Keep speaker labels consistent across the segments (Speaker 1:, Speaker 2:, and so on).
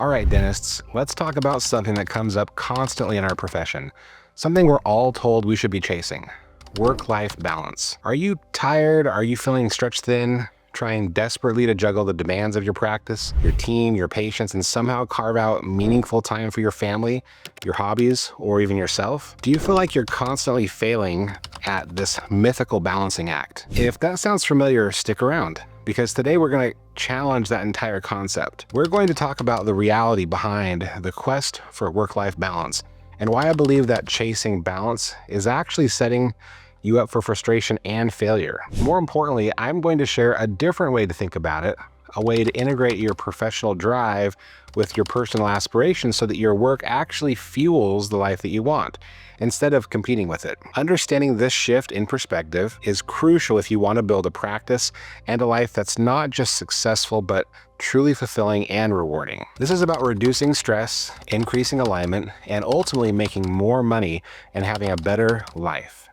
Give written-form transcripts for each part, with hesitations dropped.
Speaker 1: All right, dentists, let's talk about something that comes up constantly in our profession. Something we're all told we should be chasing. Work-life balance. Are you tired? Are you feeling stretched thin? Trying desperately to juggle the demands of your practice, your team, your patients, and somehow carve out meaningful time for your family, your hobbies, or even yourself? Do you feel like you're constantly failing at this mythical balancing act? If that sounds familiar, stick around, because today we're going to challenge that entire concept. We're going to talk about the reality behind the quest for work-life balance and why I believe that chasing balance is actually setting you up for frustration and failure. More importantly, I'm going to share a different way to think about it, a way to integrate your professional drive with your personal aspirations so that your work actually fuels the life that you want, instead of competing with it. Understanding this shift in perspective is crucial if you want to build a practice and a life that's not just successful, but truly fulfilling and rewarding. This is about reducing stress, increasing alignment, and ultimately making more money and having a better life.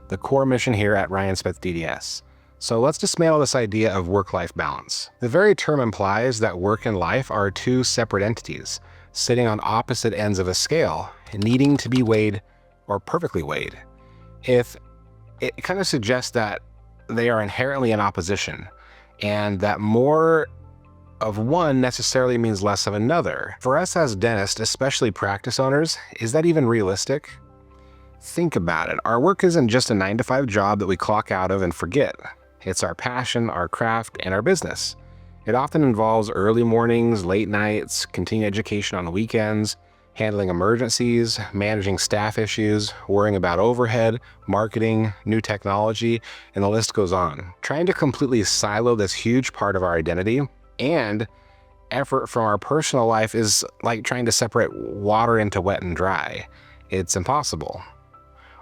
Speaker 1: The core mission here at Ryan Smith DDS. So let's dismantle this idea of work-life balance. The very term implies that work and life are two separate entities, sitting on opposite ends of a scale, needing to be weighed or perfectly weighed. If it kind of suggests that they are inherently in opposition, and that more of one necessarily means less of another. For us as dentists, especially practice owners, is that even realistic? Think about it. Our work isn't just a 9-to-5 job that we clock out of and forget. It's our passion, our craft, and our business. It often involves early mornings, late nights, continuing education on the weekends, handling emergencies, managing staff issues, worrying about overhead, marketing, new technology, and the list goes on. Trying to completely silo this huge part of our identity and effort from our personal life is like trying to separate water into wet and dry. It's impossible.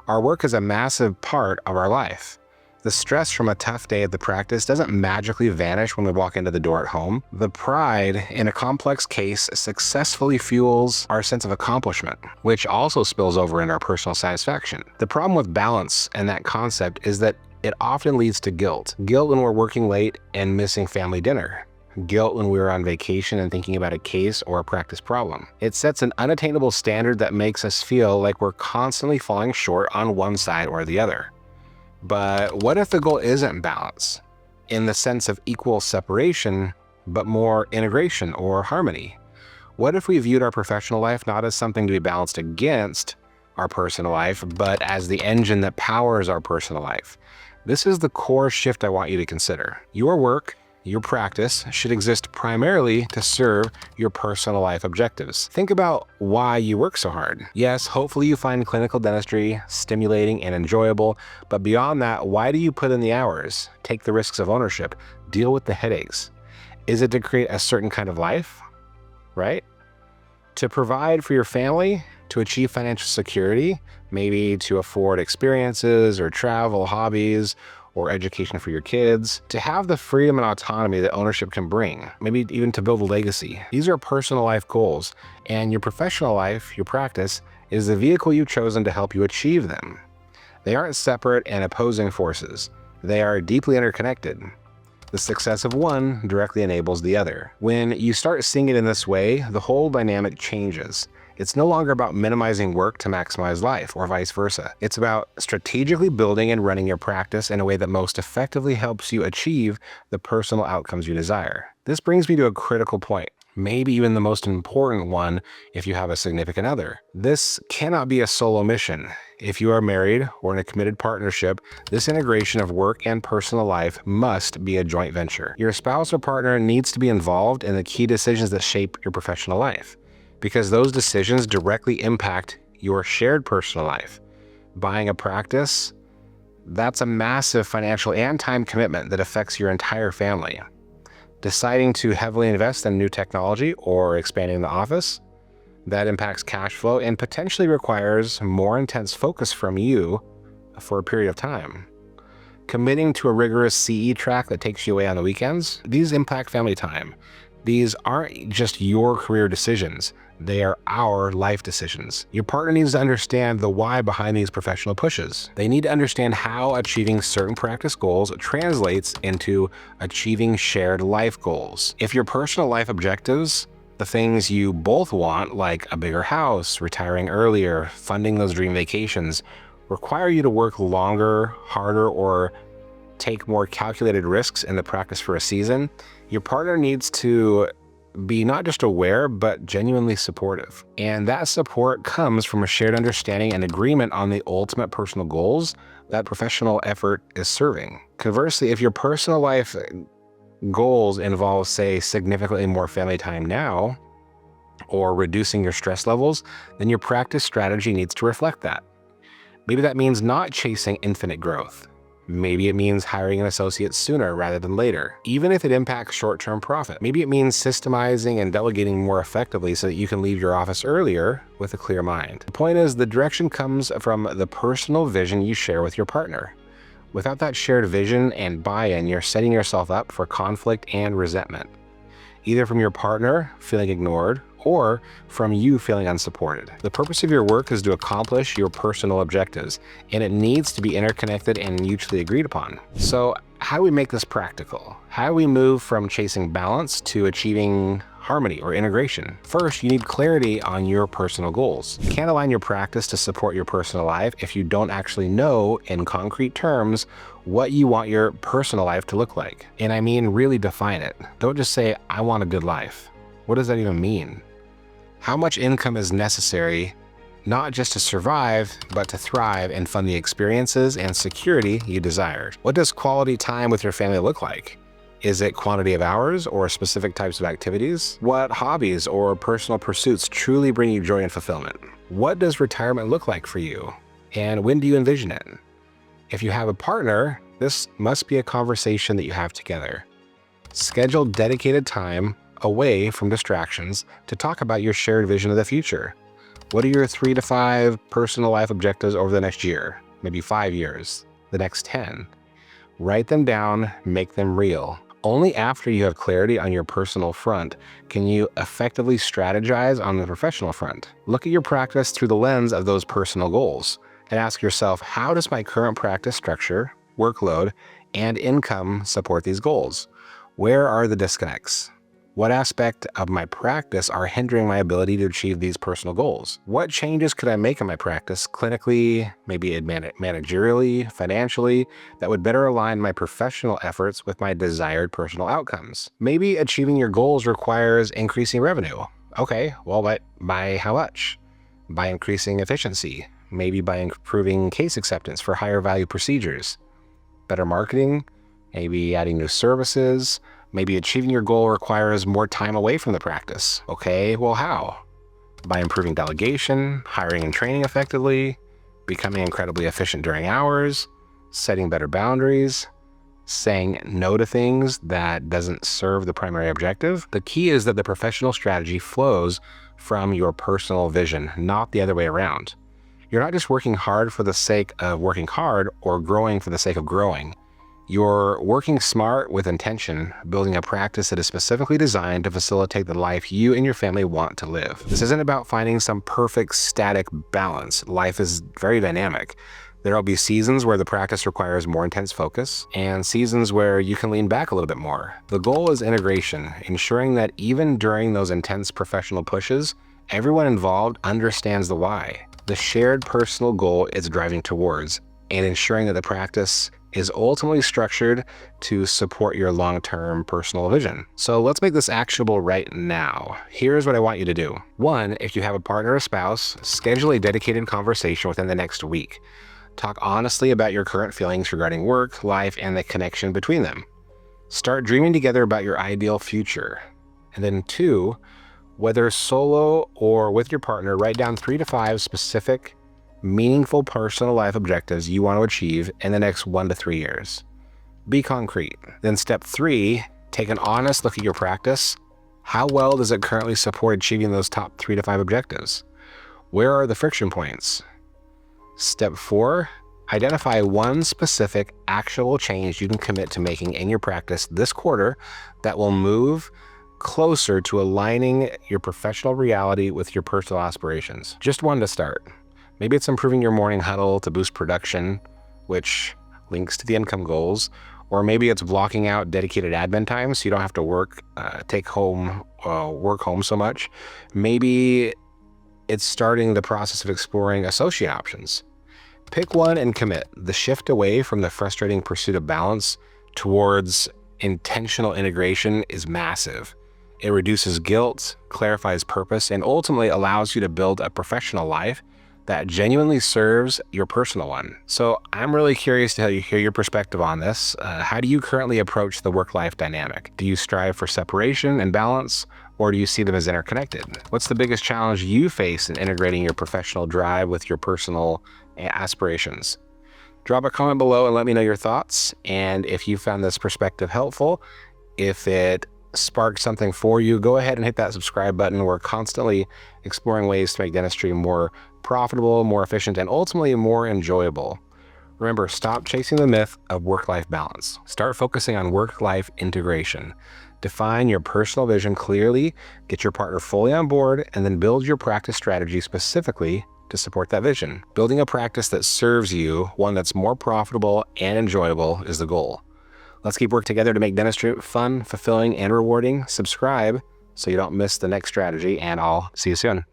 Speaker 1: Our work is a massive part of our life. The stress from a tough day at the practice doesn't magically vanish when we walk into the door at home. The pride in a complex case successfully fuels our sense of accomplishment, which also spills over in our personal satisfaction. The problem with balance and that concept is that it often leads to guilt. Guilt when we're working late and missing family dinner. Guilt when we're on vacation and thinking about a case or a practice problem. It sets an unattainable standard that makes us feel like we're constantly falling short on one side or the other. But what if the goal isn't balance, in the sense of equal separation, but more integration or harmony? What if we viewed our professional life not as something to be balanced against our personal life, but as the engine that powers our personal life? This is the core shift I want you to consider. Your work, your practice, should exist primarily to serve your personal life objectives. Think about why you work so hard. Yes, hopefully you find clinical dentistry stimulating and enjoyable, but beyond that, why do you put in the hours, take the risks of ownership, deal with the headaches? Is it to create a certain kind of life, right? To provide for your family, to achieve financial security, maybe to afford experiences or travel, hobbies, or education for your kids, to have the freedom and autonomy that ownership can bring, maybe even to build a legacy. These are personal life goals, and your professional life, your practice, is the vehicle you've chosen to help you achieve them. They aren't separate and opposing forces. They are deeply interconnected. The success of one directly enables the other. When you start seeing it in this way, the whole dynamic changes. It's no longer about minimizing work to maximize life, or vice versa. It's about strategically building and running your practice in a way that most effectively helps you achieve the personal outcomes you desire. This brings me to a critical point, maybe even the most important one if you have a significant other. This cannot be a solo mission. If you are married or in a committed partnership, this integration of work and personal life must be a joint venture. Your spouse or partner needs to be involved in the key decisions that shape your professional life, because those decisions directly impact your shared personal life. Buying a practice, that's a massive financial and time commitment that affects your entire family. Deciding to heavily invest in new technology or expanding the office, that impacts cash flow and potentially requires more intense focus from you for a period of time. Committing to a rigorous CE track that takes you away on the weekends, these impact family time. These aren't just your career decisions. They are our life decisions. Your partner needs to understand the why behind these professional pushes. They need to understand how achieving certain practice goals translates into achieving shared life goals. If your personal life objectives The things you both want, like a bigger house, retiring earlier, funding those dream vacations, require you to work longer, harder, or take more calculated risks in the practice for a season. Your partner needs to be not just aware, but genuinely supportive. And that support comes from a shared understanding and agreement on the ultimate personal goals that professional effort is serving. Conversely, if your personal life goals involve, say, significantly more family time now, or reducing your stress levels, then your practice strategy needs to reflect that. Maybe that means not chasing infinite growth. Maybe it means hiring an associate sooner rather than later, even if it impacts short-term profit. Maybe it means systemizing and delegating more effectively so that you can leave your office earlier with a clear mind. The point is, the direction comes from the personal vision you share with your partner. Without that shared vision and buy-in, you're setting yourself up for conflict and resentment, either from your partner feeling ignored or from you feeling unsupported. The purpose of your work is to accomplish your personal objectives, and it needs to be interconnected and mutually agreed upon. So how do we make this practical? How do we move from chasing balance to achieving harmony or integration? First, you need clarity on your personal goals. You can't align your practice to support your personal life if you don't actually know in concrete terms what you want your personal life to look like. And I mean, really define it. Don't just say, I want a good life. What does that even mean? How much income is necessary, not just to survive, but to thrive and fund the experiences and security you desire? What does quality time with your family look like? Is it quantity of hours or specific types of activities? What hobbies or personal pursuits truly bring you joy and fulfillment? What does retirement look like for you? And when do you envision it? If you have a partner, this must be a conversation that you have together. Schedule dedicated time away from distractions to talk about your shared vision of the future. What are your 3 to 5 personal life objectives over the next year? Maybe 5 years, the next 10. Write them down, make them real. Only after you have clarity on your personal front can you effectively strategize on the professional front. Look at your practice through the lens of those personal goals and ask yourself, how does my current practice structure, workload, and income support these goals? Where are the disconnects? What aspect of my practice are hindering my ability to achieve these personal goals? What changes could I make in my practice, clinically, maybe managerially, financially, that would better align my professional efforts with my desired personal outcomes? Maybe achieving your goals requires increasing revenue. Okay, well, but by how much? By increasing efficiency, maybe by improving case acceptance for higher value procedures, better marketing, maybe adding new services. Maybe achieving your goal requires more time away from the practice. Okay, well, how? By improving delegation, hiring and training effectively, becoming incredibly efficient during hours, setting better boundaries, saying no to things that doesn't serve the primary objective. The key is that the professional strategy flows from your personal vision, not the other way around. You're not just working hard for the sake of working hard or growing for the sake of growing. You're working smart with intention, building a practice that is specifically designed to facilitate the life you and your family want to live. This isn't about finding some perfect static balance. Life is very dynamic. There will be seasons where the practice requires more intense focus and seasons where you can lean back a little bit more. The goal is integration, ensuring that even during those intense professional pushes, everyone involved understands the why. The shared personal goal it's driving towards, and ensuring that the practice is ultimately structured to support your long-term personal vision. So let's make this actionable right now. Here's what I want you to do. 1, if you have a partner or spouse, schedule a dedicated conversation within the next week. Talk honestly about your current feelings regarding work, life, and the connection between them. Start dreaming together about your ideal future. And then 2, whether solo or with your partner, write down 3 to 5 specific meaningful personal life objectives you want to achieve in the next 1 to 3 years. Be concrete. Then step 3, take an honest look at your practice. How well does it currently support achieving those top 3 to 5 objectives? Where are the friction points? Step 4, identify one specific actionable change you can commit to making in your practice this quarter that will move closer to aligning your professional reality with your personal aspirations. Just one to start. Maybe it's improving your morning huddle to boost production, which links to the income goals, Or maybe it's blocking out dedicated admin time so you don't have to work home so much. Maybe it's starting the process of exploring associate options. Pick one and commit. The shift away from the frustrating pursuit of balance towards intentional integration is massive. It reduces guilt, clarifies purpose, and ultimately allows you to build a professional life that genuinely serves your personal one. So I'm really curious to hear your perspective on this. How do you currently approach the work-life dynamic? Do you strive for separation and balance, or do you see them as interconnected? What's the biggest challenge you face in integrating your professional drive with your personal aspirations? Drop a comment below and let me know your thoughts. And if you found this perspective helpful, if it sparked something for you, go ahead and hit that subscribe button. We're constantly exploring ways to make dentistry more profitable, more efficient, and ultimately more enjoyable. Remember, stop chasing the myth of work-life balance. Start focusing on work-life integration. Define your personal vision clearly, get your partner fully on board, and then build your practice strategy specifically to support that vision. Building a practice that serves you, one that's more profitable and enjoyable, is the goal. Let's keep working together to make dentistry fun, fulfilling, and rewarding. Subscribe so you don't miss the next strategy, and I'll see you soon.